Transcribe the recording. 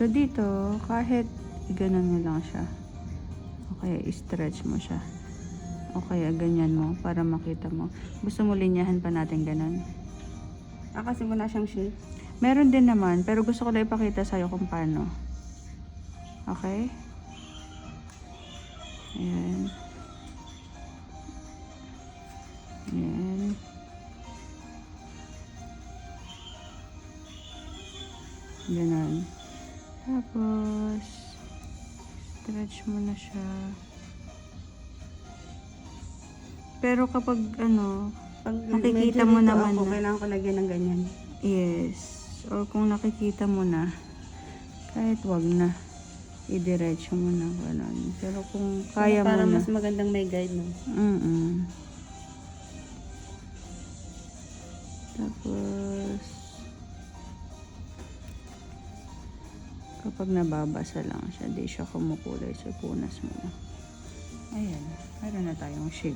So, dito, kahit ganun mo lang siya. Okay, i-stretch mo siya. O kaya ganyan mo para makita mo. Gusto mo linyahan pa natin ganun? Kasi wala siyang shape. Meron din naman, pero gusto ko lang ipakita sa'yo kung paano. Okay? Ayan. Ayan. Ganun. Tapos, stretch mo na siya. Pero kapag Pag nakikita medyo mo dito naman ako, na, kailangan ko lagyan ng ganyan. yes, or kung nakikita mo na, kahit wag na, idiretso mo na ganun. Pero kung kaya mo Para na, mas magandang may guide, no? Tapos, kapag nababasa lang siya, di siya kumukulay, so punas mo na. Ayan, meron na tayong shape.